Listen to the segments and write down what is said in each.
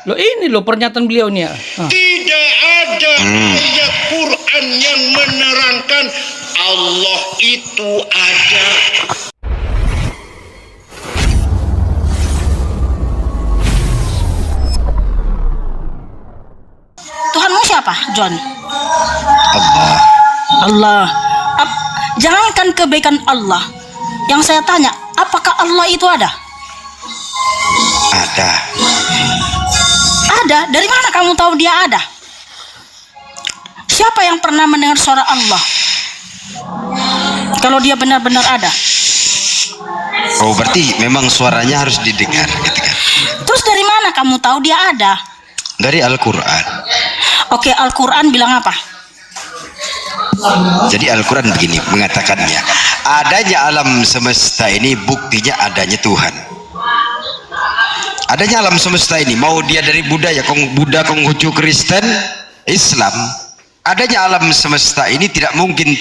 Loh ini loh pernyataan beliau nih ya. Tidak ada ayat Quran yang menerangkan Allah itu ada. Tuhanmu siapa, John? Allah. Allah. Jangankan kebaikan Allah. Yang saya tanya, apakah Allah itu ada? Ada. Ada. Dari mana kamu tahu dia ada? Siapa yang pernah mendengar suara Allah? Kalau dia benar-benar ada. Oh, berarti memang suaranya harus didengar gitu kan? Terus dari mana kamu tahu dia ada? Dari Al-Quran. Oke, Al-Quran bilang apa? Jadi Al-Quran begini mengatakannya, adanya alam semesta ini buktinya adanya Tuhan. Adanya alam semesta ini, mau dia dari budaya Buddha, Konghucu, Kristen, Islam, adanya alam semesta ini tidak mungkin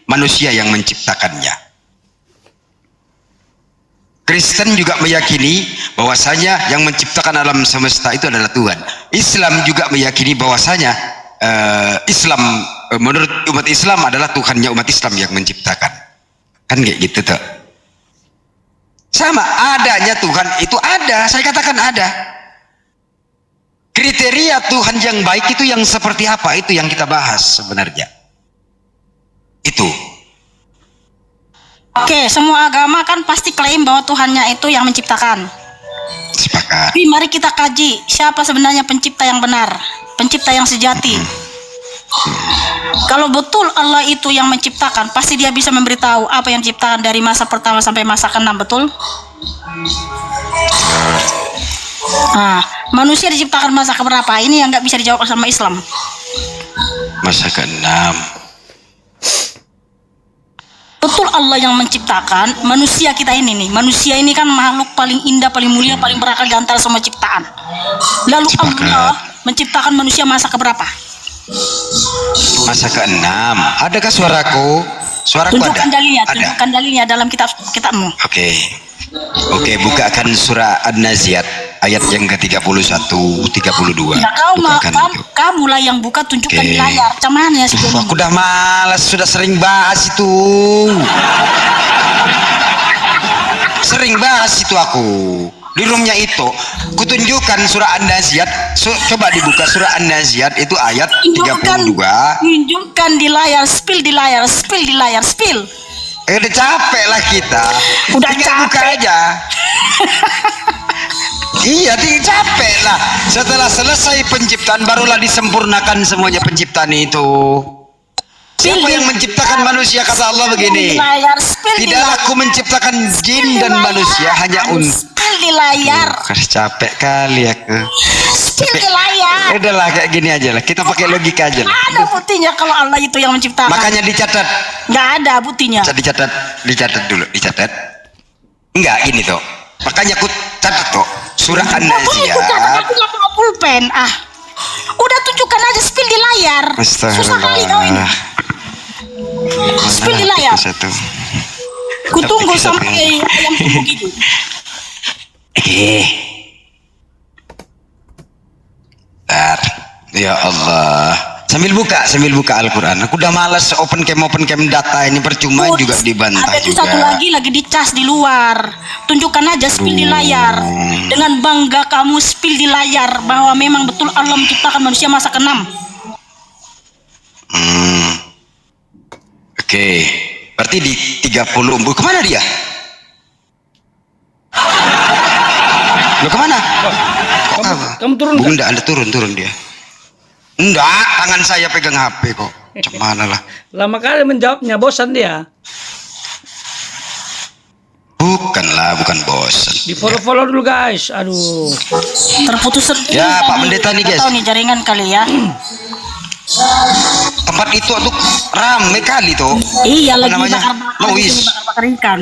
manusia yang menciptakannya. Kristen juga meyakini bahwasanya yang menciptakan alam semesta itu adalah Tuhan. Islam juga meyakini bahwasanya menurut umat Islam adalah Tuhannya umat Islam yang menciptakan. Kan kayak gitu tuh. Sama, adanya Tuhan itu ada, saya katakan ada. Kriteria Tuhan yang baik itu yang seperti apa? Itu yang kita bahas sebenarnya. Itu. Oke, semua agama kan pasti klaim bahwa Tuhannya itu yang menciptakan. Sepakat. Tapi mari kita kaji siapa sebenarnya pencipta yang benar, pencipta yang sejati. Kalau betul Allah itu yang menciptakan, pasti dia bisa memberitahu apa yang diciptakan dari masa pertama sampai masa ke-6, betul? Nah, manusia diciptakan masa keberapa? Ini yang nggak bisa dijawab sama Islam. Masa ke-6. Betul Allah yang menciptakan manusia kita ini nih. Manusia ini kan makhluk paling indah, paling mulia, paling berakal di antara semua ciptaan. Lalu Allah menciptakan manusia masa keberapa? Masa ke-6. Adakah suaraku? Suaraku Tunjukkan ada? dalilnya, Ada. tunjukkan dalilnya dalam kitabmu. Oke, bukakan surah An-Naziat ayat yang ke-31, 32. Ya, kamulah yang buka, tunjukkan di layar. Cuman ya Aku udah malas, sudah sering bahas itu. Sering bahas itu aku. Di roomnya itu, kutunjukkan surah An-Naziat. Coba dibuka surah An-Naziat itu ayat 32. Tunjukkan di layar, spill di layar, spill di layar, spill. Udah capek lah kita. Udah tinggal buka capek aja. Iya, tinggal capek lah. Setelah selesai penciptaan barulah disempurnakan semuanya penciptaan itu. Siapa yang menciptakan manusia? Kata Allah begini, tidaklah aku menciptakan jin dan manusia hanya untuk. Di layar. Capek kali ya. Spill di layar. Udahlah kayak gini aja lah. Kita pakai logika aja lah. Ada buktinya kalau Allah itu yang menciptakan. Makanya dicatat. Nggak ada buktinya. Dicatat dulu, dicatat. Enggak gini tuh. Makanya aku catat tuh surah An-Naziat. Aku nggak bawa pulpen. Udah tunjukkan aja, spill di layar. Susah kali kau ini. Spill di layar. Ku tunggu sampai ayam tumbuh gitu. Ya Allah, sambil buka Al-Quran. Aku udah malas open cam data ini, percuma juga dibantah ada juga. Satu lagi dicas di luar. Tunjukkan aja, spill di layar. Dengan bangga kamu spill di layar bahwa memang betul Allah menciptakan manusia masa ke-6. Oke. Berarti di 30. Kemana dia? Lo kemana? Kamu turun nggak? Bunda, Anda turun dia. Enggak, tangan saya pegang HP kok. Cuman lah. Lama kali menjawabnya, bosan dia. Bukan bosan. Di follow dulu guys. Aduh. Terputus. Ya Pak Pendeta nih guys. Tahu nih jaringan kali ya. Tempat itu tuh rame kali tuh. Iya, lagi namanya? bakar ikan.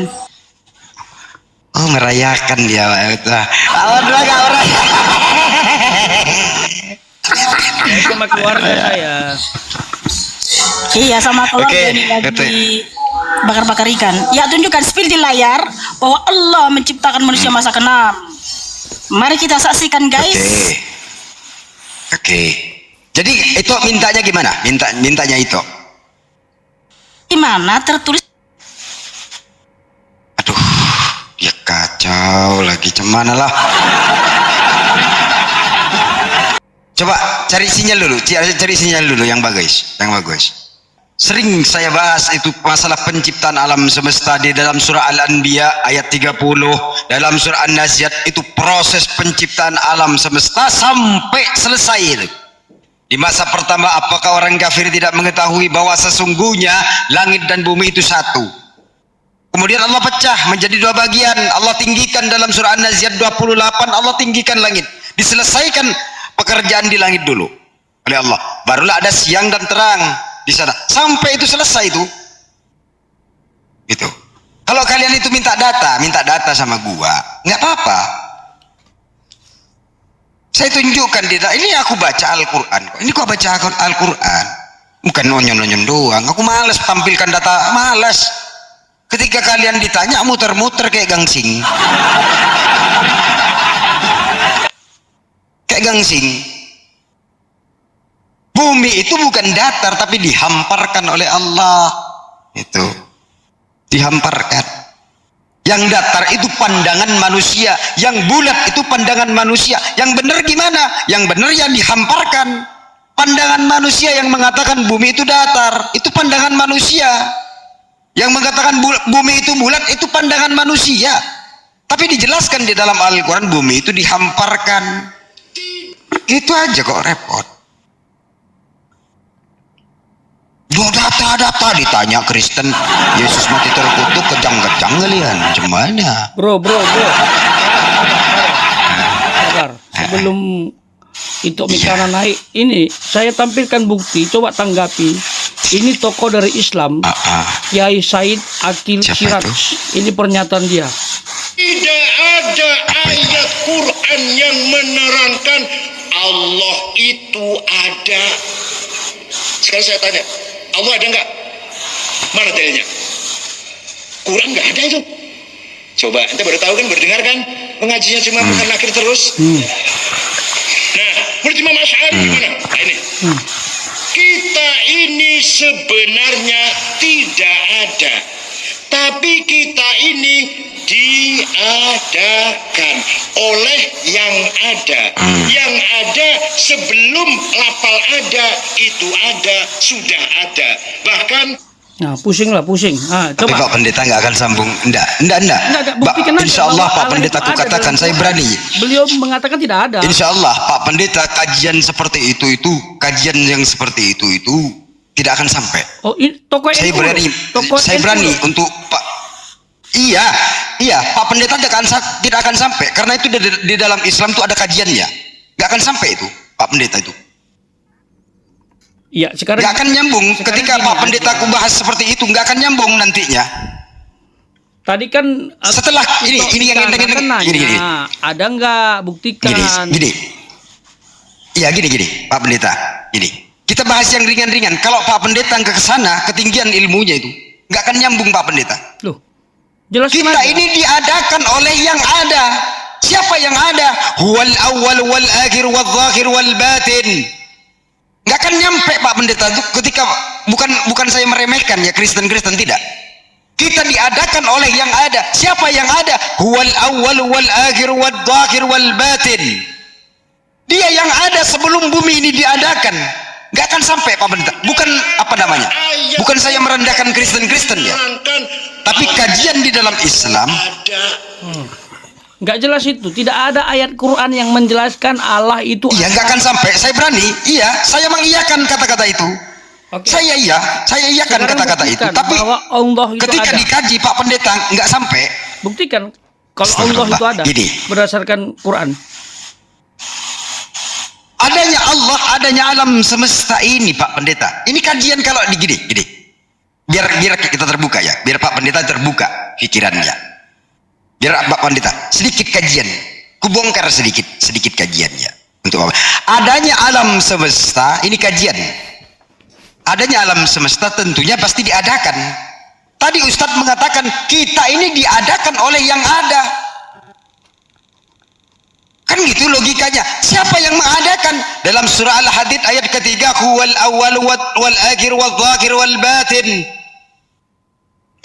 Oh, merayakan dia. Orang. Sama keluarga saya. Iya, sama keluarga ini lagi bakar ikan. Ya, tunjukkan spill di layar bahwa Allah menciptakan manusia masa ke-6. Mari kita saksikan guys. Oke. Jadi itu mintanya gimana? Mintanya itu. Di mana tertulis? Aduh, ya kacau lagi, cemana lah. Coba cari sinyal dulu, yang bagus. Sering saya bahas itu masalah penciptaan alam semesta di dalam surah Al-Anbiya ayat 30, dalam surah An-Naziat itu proses penciptaan alam semesta sampai selesai itu. Di masa pertama, apakah orang kafir tidak mengetahui bahwa sesungguhnya langit dan bumi itu satu? Kemudian Allah pecah menjadi dua bagian. Allah tinggikan dalam surah An-Naziat 28, Allah tinggikan langit. Diselesaikan pekerjaan di langit dulu oleh Allah. Barulah ada siang dan terang di sana. Sampai itu selesai itu. Gitu. Kalau kalian itu minta data sama gua, nggak apa-apa. Saya tunjukkan ini aku baca Al-Quran. Ini gua baca Al-Quran. Bukan nonyon-nonyon doang. Aku malas tampilkan data, malas. Ketika kalian ditanya muter-muter kayak gangsing. Kayak gangsing. Bumi itu bukan datar tapi dihamparkan oleh Allah. Itu. Dihamparkan. Yang datar itu pandangan manusia, yang bulat itu pandangan manusia. Yang benar gimana? Yang benar yang dihamparkan. Pandangan manusia yang mengatakan bumi itu datar, itu pandangan manusia. Yang mengatakan bumi itu bulat, itu pandangan manusia. Tapi dijelaskan di dalam Al-Quran bumi itu dihamparkan. Itu aja kok repot. Dua data ditanya Kristen, Yesus mati terkutuk, kejang-kejang kalian, gimana? Bro. Sabar. Sebelum itu mikana naik, ini saya tampilkan bukti, coba tanggapi. Ini tokoh dari Islam, Kiai Said Akil Siraj. Ini pernyataan dia. Tidak ada ayat Quran yang menerangkan Allah itu ada. Sekarang saya tanya, Allah ada nggak? Mana dalilnya? Quran nggak ada itu. Coba, ente baru tahu kan, baru dengar kan? Pengajinya cuma bukan akhir terus. Nah, menurut Imam Asy'ari gimana? Nah ini. Kita ini sebenarnya tidak ada. Tapi kita ini diadakan oleh yang ada. Yang ada sebelum lapal ada, itu ada, sudah ada. Bahkan Nah, pusing. Ah, Tapi coba. Pak Pendeta nggak akan sambung. Enggak, buktikan aja Insya Allah bahwa Pak Allah Pendeta itu aku ada katakan, dalam saya Quran. berani. Beliau mengatakan tidak ada. Insya Allah Pak Pendeta kajian seperti itu kajian yang seperti itu tidak akan sampai. Oh, tokoh Saya NU. berani, Tokoh saya NU. berani untuk Pak. Iya, Pak Pendeta tidak akan sampai karena itu di dalam Islam itu ada kajiannya. Nggak akan sampai itu Pak Pendeta itu. Iya, sekarang Nggak akan nyambung ketika gini Pak Pendeta aku bahas seperti itu, nggak akan nyambung nantinya. tadi kan Setelah ini yang kan nanya, gini. ada nggak buktikan? Gini. Iya gini Pak Pendeta. Gini. Kita bahas yang ringan-ringan. Kalau Pak Pendeta ke sana, ketinggian ilmunya itu nggak akan nyambung Pak Pendeta. Loh, jelaskan Kita aja. ini diadakan oleh yang ada. Siapa yang ada? Huwal awwal wal akhir wal zahir wal batin. Nggak akan nyampe Pak Pendeta itu ketika bukan saya meremehkan ya Kristen tidak. Kita diadakan oleh yang ada. Siapa yang ada? Huwal awwal wal akhir wal zahir wal batin. Dia yang ada sebelum bumi ini diadakan. Nggak akan sampai Pak Pendeta. Bukan apa namanya? Bukan saya merendahkan Kristen ya. Tapi kajian di dalam Islam ada. Nggak jelas itu. Tidak ada ayat Quran yang menjelaskan Allah itu. iya nggak akan sampai. Saya berani. Iya, saya mengiyakan kata-kata itu. Oke. Saya iyakan Sekarang kata-kata itu. buktikan Tapi bahwa Allah itu ketika ada. dikaji Pak Pendeta nggak sampai. Buktikan kalau Allah itu ada. Gini. Berdasarkan Quran. Adanya Allah, adanya alam semesta ini Pak Pendeta. Ini kajian kalau gini. Biar kita terbuka ya. Biar Pak Pendeta terbuka pikirannya. Biar Pak Pendeta sedikit kajian. Kubongkar sedikit kajiannya. Untuk apa? Adanya alam semesta, ini kajian. Adanya alam semesta tentunya pasti diadakan. Tadi Ustadz mengatakan kita ini diadakan oleh yang ada. Kan gitu logikanya. Siapa yang mengadakan? Dalam surah Al-Hadid ayat ketiga, huwal awwal wal akhir wal zahir wal batin.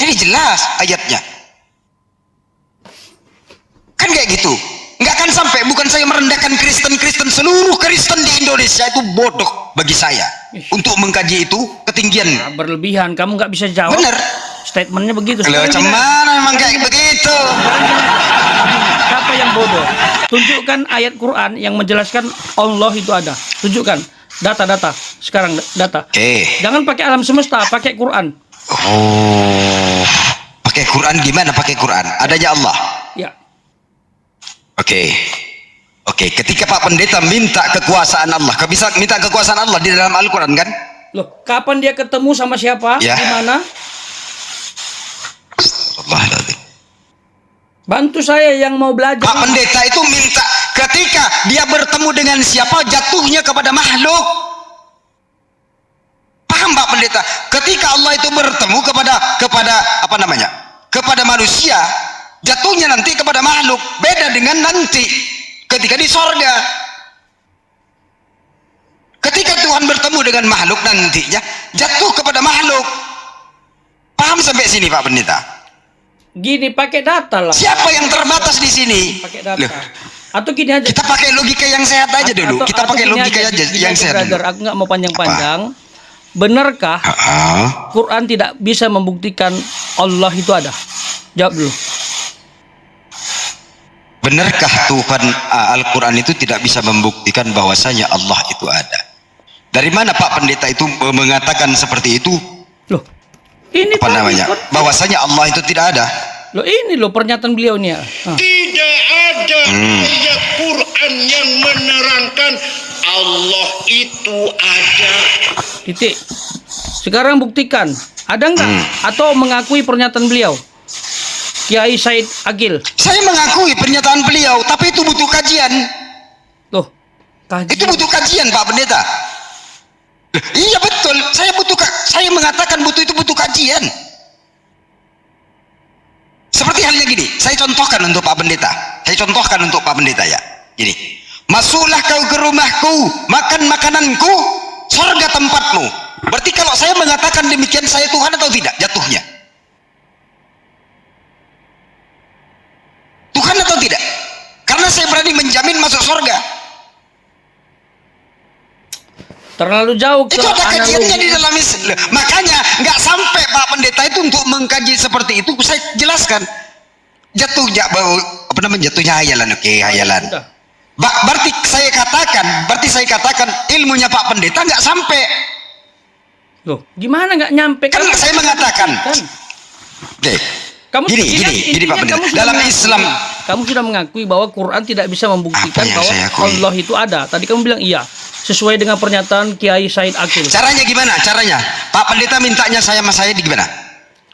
Ini jelas ayatnya. Kan kayak gitu. Nggak akan sampai. Bukan saya merendahkan Kristen, seluruh Kristen di Indonesia itu bodoh bagi saya untuk mengkaji itu ketinggian. Nah, berlebihan, kamu nggak bisa jawab. Bener. Statementnya begitu. Kalau macam mana memang kayak begitu? Siapa yang bodoh? Tunjukkan ayat Quran yang menjelaskan Allah itu ada. Tunjukkan data. Sekarang data. Jangan pakai alam semesta, pakai Quran. Oh, pakai Quran gimana? Pakai Quran. Adanya Allah. Ya. Oke. Ketika Pak Pendeta minta kekuasaan Allah, bisa minta kekuasaan Allah di dalam Al-Quran kan? Loh, kapan dia ketemu sama siapa? Ya. Di mana? Astagfirullahaladzim. Bantu saya yang mau belajar. Pak Pendeta itu minta ketika dia bertemu dengan siapa, jatuhnya kepada makhluk. Paham Pak Pendeta? Ketika Allah itu bertemu kepada apa namanya? Kepada manusia, jatuhnya nanti kepada makhluk. Beda dengan nanti ketika di sorga. Ketika Tuhan bertemu dengan makhluk nantinya, jatuh kepada makhluk. Paham sampai sini Pak Pendeta? Gini, pakai data lah. Siapa yang terbatas di sini? Pakai data. Loh, Atau gini aja. kita pakai logika yang sehat aja dulu. Kita pakai gini logika aja gini yang sehat brother. dulu. Aku nggak mau panjang-panjang. Benarkah Quran tidak bisa membuktikan Allah itu ada? Jawab dulu. Benarkah Tuhan Al-Quran itu tidak bisa membuktikan bahwasanya Allah itu ada? Dari mana Pak Pendeta itu mengatakan seperti itu? Loh, ini Apa namanya? Bahwasanya Allah itu tidak ada. Loh, ini loh pernyataan beliau nih. Tidak ada ayat Quran yang menerangkan Allah itu ada. Titik. Sekarang buktikan. Ada nggak? Atau mengakui pernyataan beliau? Kiai Said Agil. Saya mengakui pernyataan beliau, tapi itu butuh kajian. Loh, kajian. Itu butuh kajian Pak Pendeta. Iya betul, saya mengatakan itu butuh kajian. Seperti halnya gini, saya contohkan untuk Pak Pendeta. Ya. Gini, masuklah kau ke rumahku, makan makananku, surga tempatmu. Berarti kalau saya mengatakan demikian, saya Tuhan atau tidak jatuhnya? Tuhan atau tidak? Karena saya berani menjamin masuk surga. Terlalu jauh ke Itu ada kajiannya analogi. di dalam Islam. Makanya nggak sampai Pak Pendeta itu untuk mengkaji seperti itu. Saya jelaskan jatuhnya hayalan. Hayalan. Sudah. Berarti saya katakan ilmunya Pak Pendeta nggak sampai. Loh, gimana nggak nyampe? Kan saya mengatakan. Oke. Gini Pak Pendeta. Dalam Islam kamu sudah mengakui bahwa Quran tidak bisa membuktikan Apa yang bahwa saya akui? Allah itu ada. Tadi kamu bilang iya, sesuai dengan pernyataan Kiai Said Agil. caranya gimana? Pak Pendeta mintanya saya sama saya di gimana?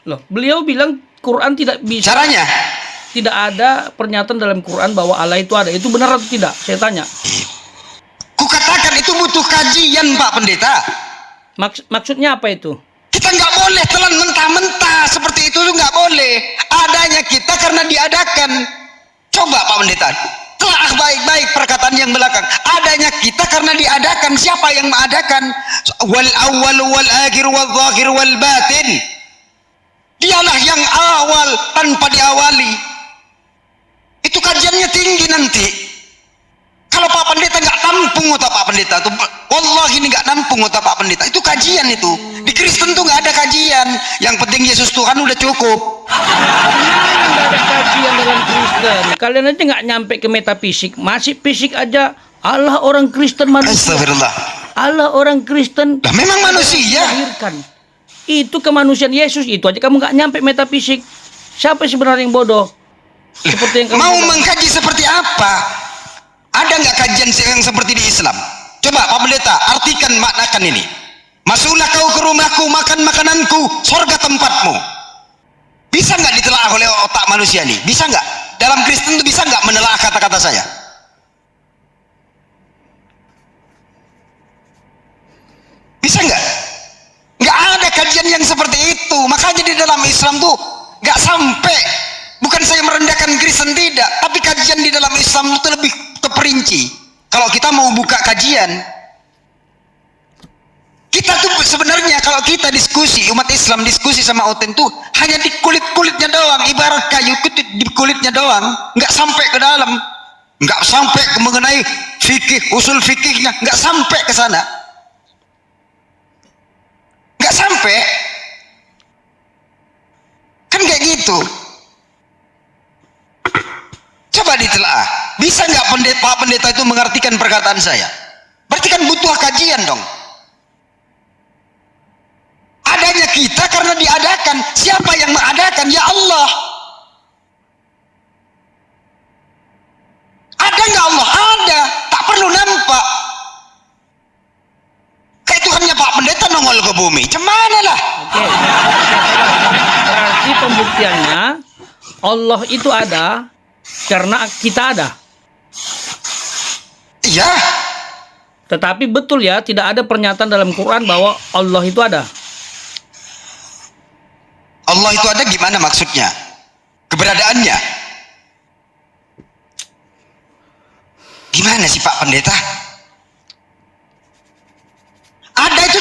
Loh, beliau bilang Quran tidak bisa. Caranya? Tidak ada pernyataan dalam Quran bahwa Allah itu ada. Itu benar atau tidak? Saya tanya. Kukatakan itu butuh kajian Pak Pendeta. Maksudnya apa itu? Kita nggak boleh telan mentah-mentah seperti itu, nggak boleh. Adanya kita karena diadakan. Coba Pak Pendeta, telah baik-baik perkataan yang belakang. Adanya kita karena diadakan. Siapa yang mengadakan? Wal awwal wal akhir wal zahir wal batin. Dialah yang awal tanpa diawali. Itu kajiannya tinggi nanti. Kalau Pak Pendeta nggak tampung otak Pak Pendeta tuh, wallahi ini nggak nampung otak Pak Pendeta. Itu kajian itu. Di Kristen tuh nggak ada kajian. Yang penting Yesus Tuhan udah cukup. Nggak ada kajian dalam Kristen. Kalian aja nggak nyampe ke metafisik. Masih fisik aja. Allah orang Kristen manusia. Astagfirullah. Allah orang Kristen. Lah memang manusia. Dilahirkan. Itu kemanusiaan Yesus itu aja kamu nggak nyampe metafisik. Siapa sebenarnya yang bodoh? Seperti yang kamu Mau bilang. mengkaji seperti apa? Ada nggak kajian yang seperti di Islam? Coba Pak Pendeta artikan, maknakan ini. Masuklah kau ke rumahku, makan makananku, surga tempatmu. Bisa nggak ditelaah oleh otak manusia nih? Bisa nggak? Dalam Kristen itu bisa nggak menelaah kata-kata saya? Bisa nggak? Nggak ada kajian yang seperti itu. Makanya di dalam Islam tuh nggak sampai. Bukan saya merendahkan Kristen, tidak, tapi kajian di dalam Islam itu lebih terperinci. Kalau kita mau buka kajian, kita tuh sebenarnya kalau kita diskusi, umat Islam diskusi sama Oten tuh hanya di kulit-kulitnya doang, ibarat kayu di kulitnya doang, nggak sampai ke dalam, nggak sampai ke mengenai fikih, usul fikihnya, nggak sampai ke sana, nggak sampai, kan kayak gitu. Coba ditelaah, bisa nggak Pak Pendeta itu mengartikan perkataan saya? Berarti kan butuh kajian dong. Adanya kita karena diadakan. Siapa yang mengadakan? Ya Allah. Ada nggak Allah? Ada. Tak perlu nampak. Kayak Tuhannya Pak Pendeta nongol ke bumi. Cemana lah? Oke. Berarti pembuktiannya Allah itu ada karena kita ada. Iya. Tetapi betul ya, tidak ada pernyataan dalam Quran bahwa Allah itu ada. Allah itu ada gimana maksudnya? Keberadaannya? Gimana sih Pak Pendeta? Ada itu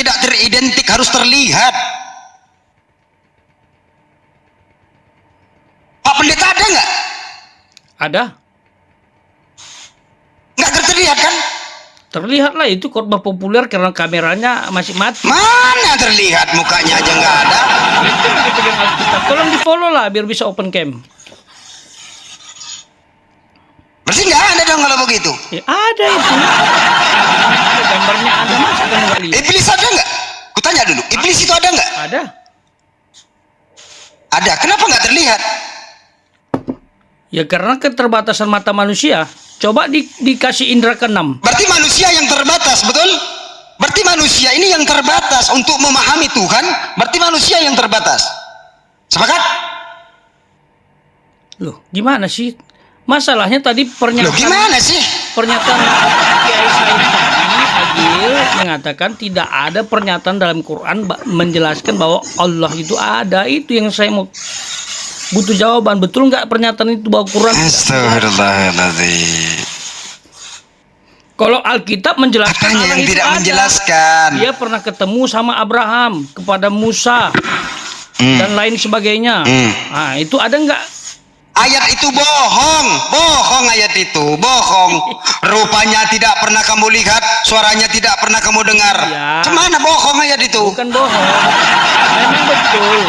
tidak teridentik, harus terlihat. Pak Pendeta ada nggak? Ada. Nggak terlihat kan? Terlihatlah itu khotbah populer karena kameranya masih mati. Mana terlihat, mukanya aja nggak ada. Itu lagi pegang Alkitab. Tolong di follow lah biar bisa open cam. Berarti nggak ada dong kalau begitu. Ya, ada itu. Ada gambarnya, ada, masa kamu nggak lihat? Iblis ada nggak? Kutanya dulu, iblis itu ada nggak? Ada. Ada. Kenapa nggak terlihat? Ya karena keterbatasan mata manusia. Coba dikasih indera keenam. Berarti manusia yang terbatas, betul? Berarti manusia ini yang terbatas untuk memahami Tuhan. Berarti manusia yang terbatas. Sepakat? Loh, gimana sih? Masalahnya tadi Loh, pernyataan gimana sih? Kiai Said tadi Agil mengatakan tidak ada pernyataan dalam Quran menjelaskan bahwa Allah itu ada. Itu yang saya mau butuh jawaban. Betul nggak pernyataan itu bahwa Quran? Astagfirullahaladzim. Kalau Alkitab menjelaskan Apanya Allah yang itu tidak ada. menjelaskan? Dia pernah ketemu sama Abraham, kepada Musa dan lain sebagainya. Nah, itu ada nggak? Ayat itu bohong, bohong ayat itu, bohong. Rupanya tidak pernah kamu lihat, suaranya tidak pernah kamu dengar. Ya. Cemana bohong ayat itu? Bukan bohong. Memang betul.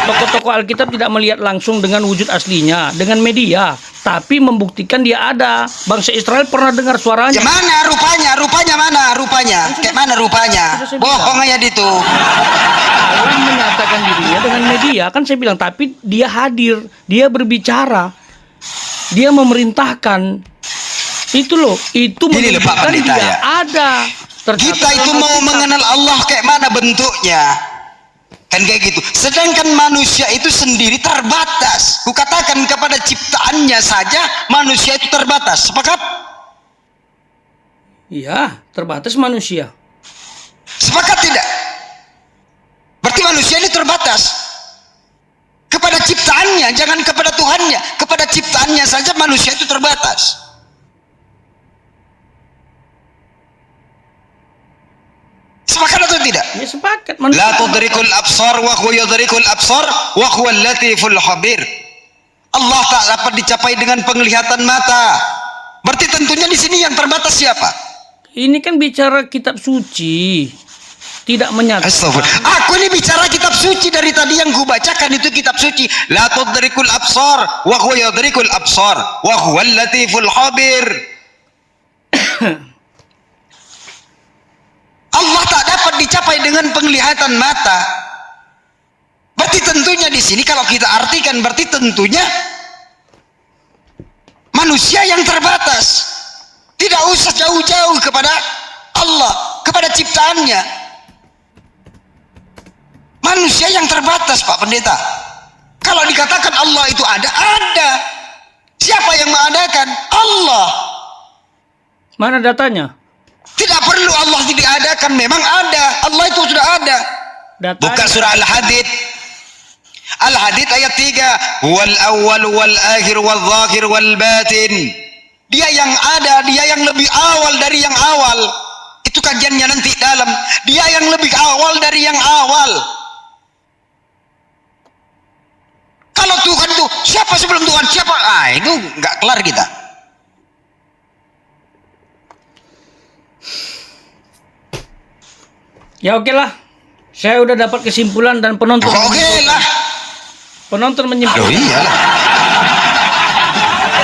Tokoh-tokoh Alkitab tidak melihat langsung dengan wujud aslinya, dengan media, tapi membuktikan dia ada. Bangsa Israel pernah dengar suaranya. Ya mana rupanya? Rupanya mana? Rupanya? Kayak mana rupanya? Sudah saya Bohong ayat itu. Allah menyatakan dirinya dengan media, kan saya bilang, tapi dia hadir, dia berbicara, dia memerintahkan. Itu loh, itu Gini loh, Pak menunjukkan Pendeta, dia ya. ada. Tercatat Kita itu dalam mau Alkitab. mengenal Allah kayak mana bentuknya. Kan kayak gitu. Sedangkan manusia itu sendiri terbatas. Kukatakan kepada ciptaannya saja manusia itu terbatas. Sepakat? Iya, terbatas manusia. Sepakat tidak? Berarti manusia ini terbatas. Kepada ciptaannya, jangan kepada Tuhannya. Kepada ciptaannya saja manusia itu terbatas. Sepakat atau tidak? Ya sepakat. Manusia La tudrikul absar wa huwa yudrikul absar wa huwa latiful khabir. Allah tak dapat dicapai dengan penglihatan mata. Berarti tentunya di sini yang terbatas siapa? Ini kan bicara kitab suci, tidak menyatakan. Astagfirullah. Aku ini bicara kitab suci, dari tadi yang ku bacakan itu kitab suci. La tudrikul absar wa huwa yudrikul absar wa huwa latiful khabir. Allah tak dapat dicapai dengan penglihatan mata. Berarti tentunya di sini kalau kita artikan, berarti tentunya manusia yang terbatas. Tidak usah jauh-jauh kepada Allah, kepada ciptaannya. Manusia yang terbatas, Pak Pendeta. Kalau dikatakan Allah itu ada, ada. Siapa yang mengadakan? Allah. Mana datanya? Tidak perlu Allah diadakan, memang ada. Allah itu sudah ada. Datanya. Buka surah Al-Hadid. Al-Hadid ayat 3. Wal awwal wal akhir wal zahir wal batin. Dia yang ada, dia yang lebih awal dari yang awal. Itu kajiannya nanti dalam. Dia yang lebih awal dari yang awal. Kalau Tuhan tuh siapa sebelum Tuhan? Siapa? Itu nggak kelar kita. Ya oke lah. Saya udah dapat kesimpulan dan penonton. Oke lah. Penonton Oh menyimpulkan. iyalah.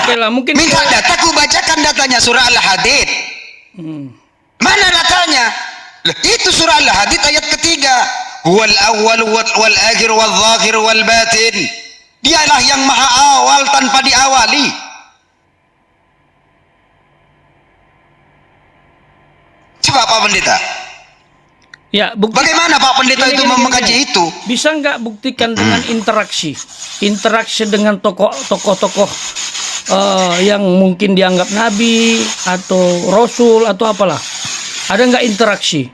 Oke lah, mungkin Minta data, ku bacakan datanya surah Al-Hadid. Mana datanya? Lah, itu surah Al-Hadid ayat ketiga. Huwal awwal wal akhir wal zahir wal batin. Dialah yang maha awal tanpa diawali. Coba Pak Pendeta. ya bukti. Bagaimana Pak Pendeta itu mengkaji itu? Bisa nggak buktikan dengan interaksi dengan tokoh-tokoh yang mungkin dianggap nabi atau rasul atau apalah, ada nggak interaksi?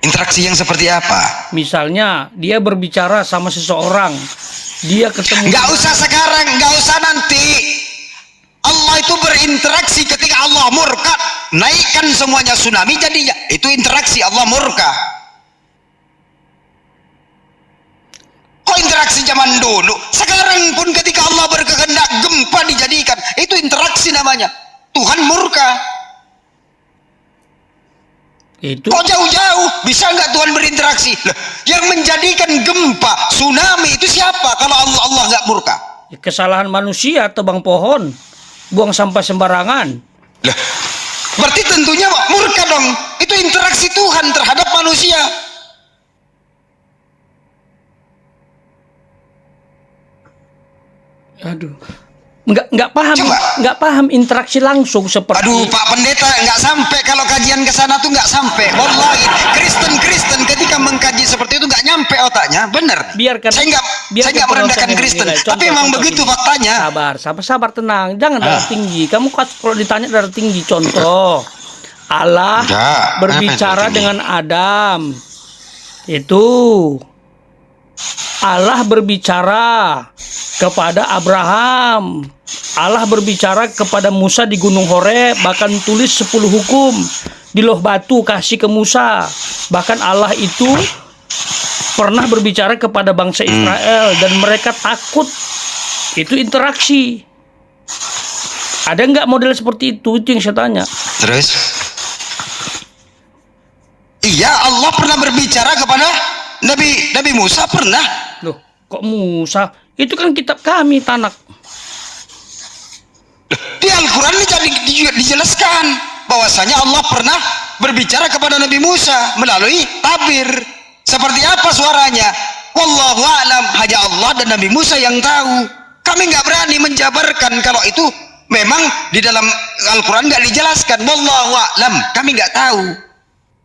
Interaksi yang seperti apa? Misalnya dia berbicara sama seseorang, dia ketemu. Nggak usah sekarang, nggak usah nanti. Allah itu berinteraksi ketika Allah murka, naikkan semuanya tsunami jadinya. Itu interaksi Allah murka. Kok interaksi zaman dulu? Sekarang pun ketika Allah berkehendak gempa dijadikan, itu interaksi namanya. Tuhan murka. Itu Kok jauh-jauh? Bisa nggak Tuhan berinteraksi? Loh, yang menjadikan gempa, tsunami itu siapa? Kalau Allah nggak murka? kesalahan manusia, tebang pohon, buang sampah sembarangan. Lah, berarti tentunya murka dong. Itu interaksi Tuhan terhadap manusia. Aduh, nggak paham, Coba. nggak paham interaksi langsung seperti. Aduh Pak Pendeta, nggak sampai kalau kajian ke sana tuh nggak sampai. Wallahi, Kristen ketika mengkaji seperti itu nggak nyampe otaknya, bener. Biarkan, Saya nggak merendahkan Kristen, tapi memang begitu faktanya. Sabar, tenang, jangan darah tinggi. Kamu kalau ditanya darah tinggi, contoh Allah Enggak, berbicara kenapa dengan Adam, itu Allah berbicara kepada Abraham, Allah berbicara kepada Musa di Gunung Horeb, bahkan tulis 10 hukum di loh batu kasih ke Musa. Bahkan Allah itu pernah berbicara kepada bangsa Israel dan mereka takut. Itu interaksi. Ada nggak model seperti itu? Itu yang saya tanya. Terus? Iya, Allah pernah berbicara kepada Nabi Musa, pernah. Loh, kok Musa? Itu kan kitab kami, Tanak. Di Al-Quran ini juga dijelaskan bahwasanya Allah pernah berbicara kepada Nabi Musa melalui tabir. Seperti apa suaranya? Wallahu a'lam, hanya Allah dan Nabi Musa yang tahu. Kami nggak berani menjabarkan kalau itu memang di dalam Al-Quran nggak dijelaskan. Wallahu a'lam, kami nggak tahu.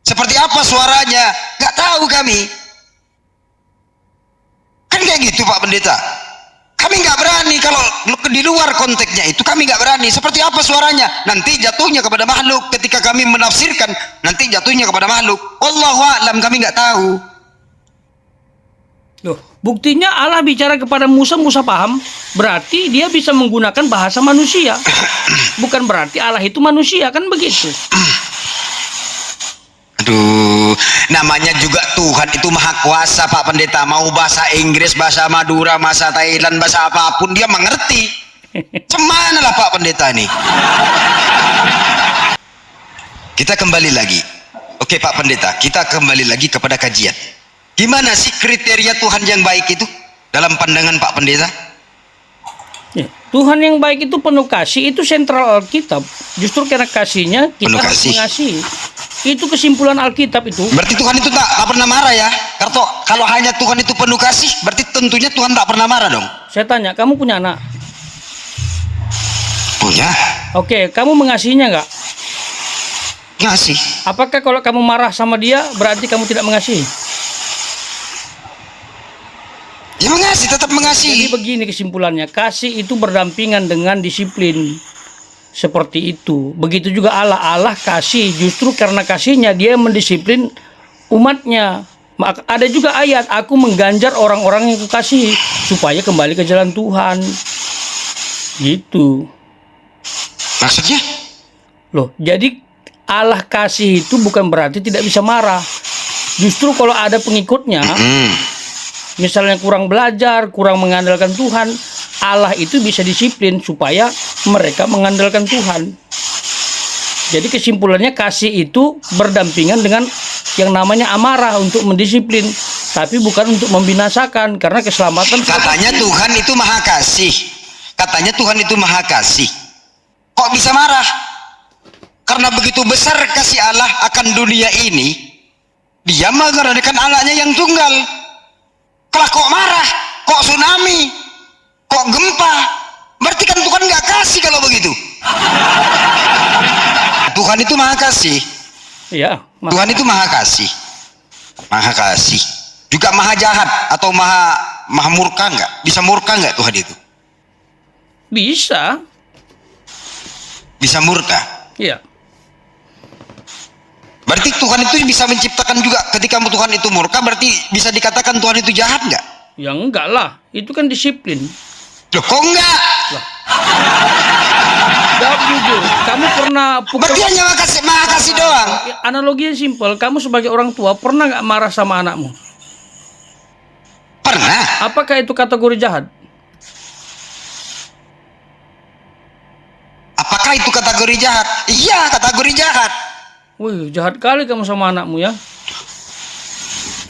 Seperti apa suaranya? Nggak tahu kami. Kan kayak gitu Pak Pendeta. Kami nggak berani kalau di luar konteksnya itu, kami nggak berani. Seperti apa suaranya? Nanti jatuhnya kepada makhluk. Ketika kami menafsirkan, nanti jatuhnya kepada makhluk. Wallahu a'lam, kami nggak tahu. Loh, buktinya Allah bicara kepada Musa, Musa paham. Berarti dia bisa menggunakan bahasa manusia. Bukan berarti Allah itu manusia, kan begitu? Aduh, namanya juga Tuhan itu maha kuasa Pak Pendeta. Mau bahasa Inggris, bahasa Madura, bahasa Thailand, bahasa apapun dia mengerti. Cemana lah Pak Pendeta ini. Kita kembali lagi. Oke Pak Pendeta, kita kembali lagi kepada kajian. Gimana sih kriteria Tuhan yang baik itu dalam pandangan Pak Pendeta? Ya, Tuhan yang baik itu penuh kasih, itu sentral Alkitab. Justru karena kasihnya kita Penuh harus kasih. mengasihi. Itu kesimpulan Alkitab itu. Berarti Tuhan itu tak pernah marah ya? Karena kalau hanya Tuhan itu penuh kasih, berarti tentunya Tuhan tak pernah marah dong. Saya tanya, kamu punya anak? Punya Oke, kamu mengasihinya nggak? ngasih. Apakah kalau kamu marah sama dia, berarti kamu tidak mengasihi? Ya mengasihi, tetap Jadi mengasihi. begini kesimpulannya, kasih itu berdampingan dengan disiplin. Seperti itu. Begitu juga Allah. Allah kasih, justru karena kasihnya dia mendisiplin umatnya. Maka ada juga ayat, aku mengganjar orang-orang yang kukasihi supaya kembali ke jalan Tuhan. Gitu. Maksudnya? Loh, jadi Allah kasih itu bukan berarti tidak bisa marah. Justru kalau ada pengikutnya, misalnya kurang belajar, kurang mengandalkan Tuhan, Allah itu bisa disiplin supaya mereka mengandalkan Tuhan. Jadi kesimpulannya kasih itu berdampingan dengan yang namanya amarah untuk mendisiplin, tapi bukan untuk membinasakan, karena keselamatan. Katanya Tuhan itu maha kasih. Katanya Tuhan itu maha kasih. Kok bisa marah? Karena begitu besar kasih Allah akan dunia ini, dia mengadakan anaknya yang tunggal. Kalau kok marah, kok tsunami, kok gempa, berarti kan Tuhan nggak kasih kalau begitu. Tuhan itu maha kasih. Ya, Tuhan itu maha kasih. Maha kasih. Juga maha jahat atau maha murka nggak? Bisa murka nggak Tuhan itu? bisa. Bisa murka. Ya, Berarti Tuhan itu bisa menciptakan juga. Ketika Tuhan itu murka, berarti bisa dikatakan Tuhan itu jahat nggak? ya enggak lah. Itu kan disiplin. Loh, kok enggak? Jawab jujur. Kamu pernah pukul? Berarti hanya maha kasih doang. Analoginya simpel. Kamu sebagai orang tua pernah nggak marah sama anakmu? Pernah. Apakah itu kategori jahat? Apakah itu kategori jahat? Iya, kategori jahat. Wih, jahat kali kamu sama anakmu ya.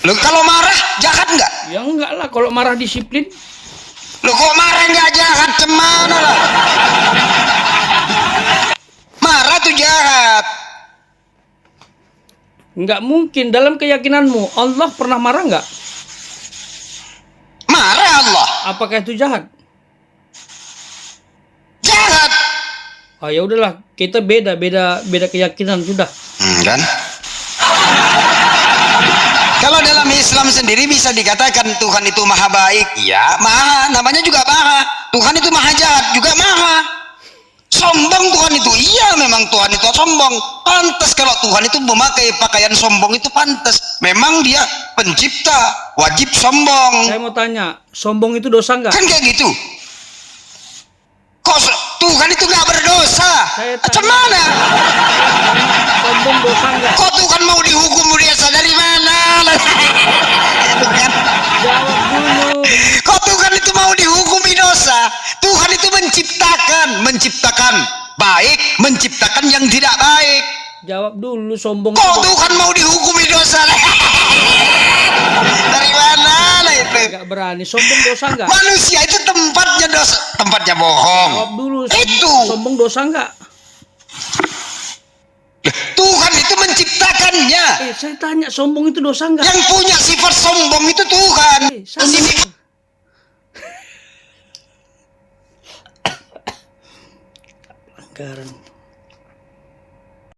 Loh, kalau marah jahat nggak? Ya enggak lah. Kalau marah disiplin. Loh, kok marah nggak jahat? Cemana lah? Marah tuh jahat. Nggak mungkin. Dalam keyakinanmu Allah pernah marah nggak? Marah Allah. Apakah itu jahat? Jahat. Oh ya udahlah, kita beda keyakinan sudah. Kan? Kalau dalam Islam sendiri bisa dikatakan Tuhan itu maha baik. Ya, maha. Namanya juga maha. Tuhan itu maha jahat. Juga maha. Sombong Tuhan itu. Iya, memang Tuhan itu sombong. Pantas kalau Tuhan itu memakai pakaian sombong itu pantas. Memang dia pencipta. Wajib sombong. Saya mau tanya, sombong itu dosa nggak? Kan kayak gitu. Kok Tuhan itu nggak berdosa? Saya Macam mana? Sombong dosa nggak? Kok Tuhan mau dihukum biasa dari mana? Itu kan. Jawab dulu. Kok Tuhan itu mau dihukumi dosa? Tuhan itu menciptakan baik, menciptakan yang tidak baik. Jawab dulu, sombong. Kok Tuhan mau dihukumi dosa? Dari mana lah itu? Nggak berani. Sombong dosa nggak? Manusia itu tempatnya dosa, tempatnya bohong. Jawab dulu. Itu. Sombong dosa nggak? Tuhan itu menciptakannya. Saya tanya, sombong itu dosa nggak? Yang punya sifat sombong itu Tuhan. Sama. Pelanggaran.